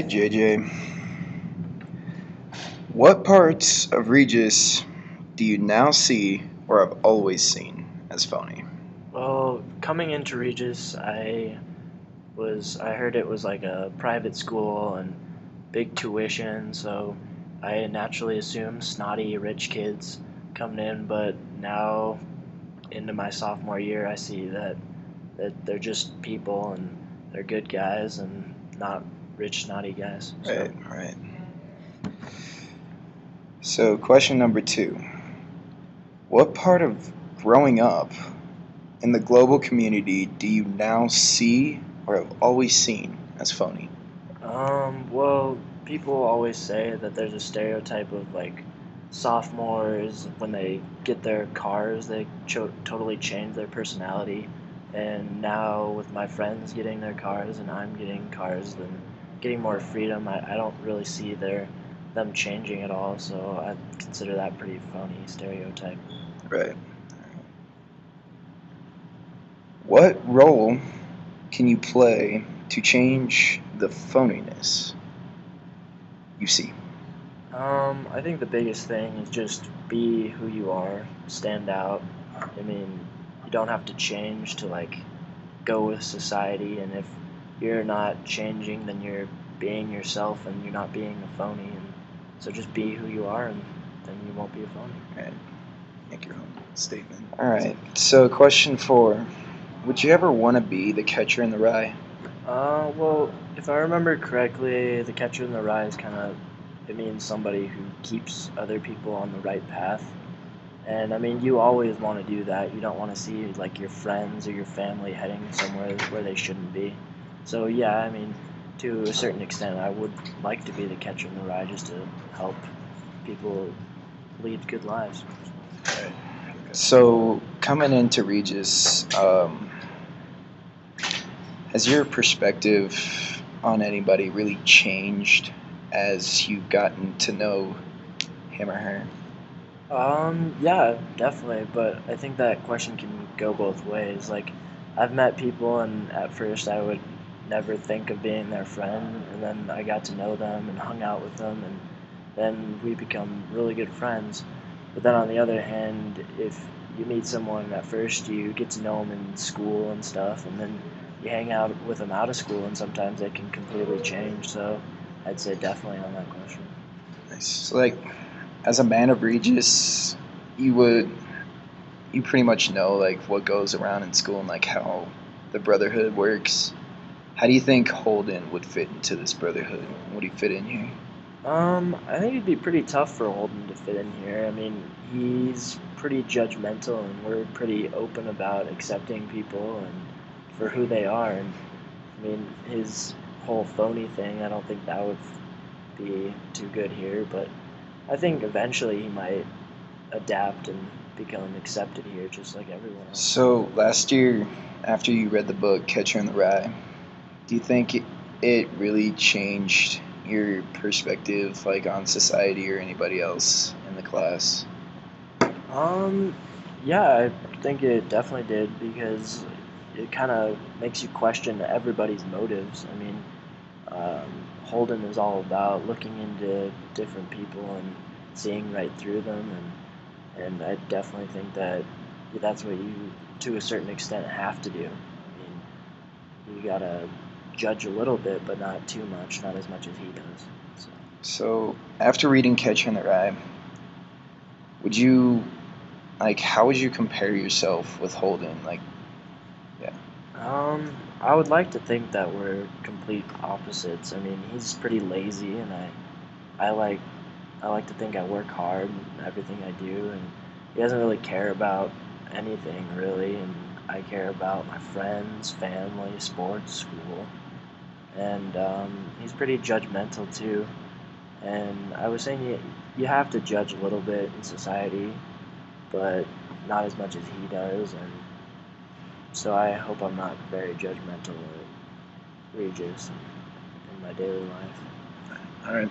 right, JJ. What parts of Regis do you now see or have always seen as phony? Well, coming into Regis, I heard it was like a private school and big tuition, so I naturally assumed snotty rich kids coming in, but now into my sophomore year, I see that they're just people and they're good guys and not rich snotty guys. So, Right, right. So, question number two. What part of growing up in the global community do you now see or have always seen as phony? well, people always say that there's a stereotype of like sophomores when they get their cars, they totally change their personality. And now with my friends getting their cars and I'm getting cars and getting more freedom, I don't really see them changing at all. So I consider that pretty phony stereotype. Right. What role can you play to change the phoniness you see? I think the biggest thing is just be who you are, stand out. I mean, you don't have to change to like go with society, and if you're not changing, then you're being yourself and you're not being a phony. And so just be who you are, and then you won't be a phony. Right. Make your own statement. All right. So, question four. Would you ever want to be the catcher in the rye? Well, if I remember correctly, the catcher in the rye is kind of it means somebody who keeps other people on the right path. And I mean, you always want to do that. You don't want to see like your friends or your family heading somewhere where they shouldn't be. So yeah, I mean, to a certain extent, I would like to be the catcher in the rye just to help people lead good lives. So, coming into Regis, has your perspective on anybody really changed as you've gotten to know him or her? Yeah, definitely. But I think that question can go both ways. Like, I've met people, and at first I would never think of being their friend, and then I got to know them and hung out with them, and then we become really good friends. But then on the other hand, if you meet someone at first, you get to know them in school and stuff, and then you hang out with them out of school, and sometimes they can completely change. So I'd say definitely on that question. Nice. So, like, as a man of Regis, you would you pretty much know like what goes around in school and like how the brotherhood works. How do you think Holden would fit into this brotherhood? Would he fit in here? I think it'd be pretty tough for Holden to fit in here. I mean, he's pretty judgmental, and we're pretty open about accepting people and for who they are. And I mean, his whole phony thing, I don't think that would be too good here. But I think eventually he might adapt and become accepted here, just like everyone else. So last year, after you read the book Catcher in the Rye, do you think it really changed your perspective, like on society or anybody else in the class? Um, yeah, I think it definitely did because it kind of makes you question everybody's motives. I mean, Holden is all about looking into different people and seeing right through them, and I definitely think that that's what you, to a certain extent, have to do. I mean, you gotta judge a little bit, but not too much, not as much as he does. So, So after reading Catcher in the Rye, would you like how would you compare yourself with Holden? Like, yeah, I would like to think that we're complete opposites. I mean, he's pretty lazy, and I like I like to think I work hard in everything I do, and he doesn't really care about anything really, and I care about my friends, family, sports, school, and he's pretty judgmental too. And I was saying you have to judge a little bit in society, but not as much as he does, and so I hope I'm not very judgmental or egregious in my daily life. all right.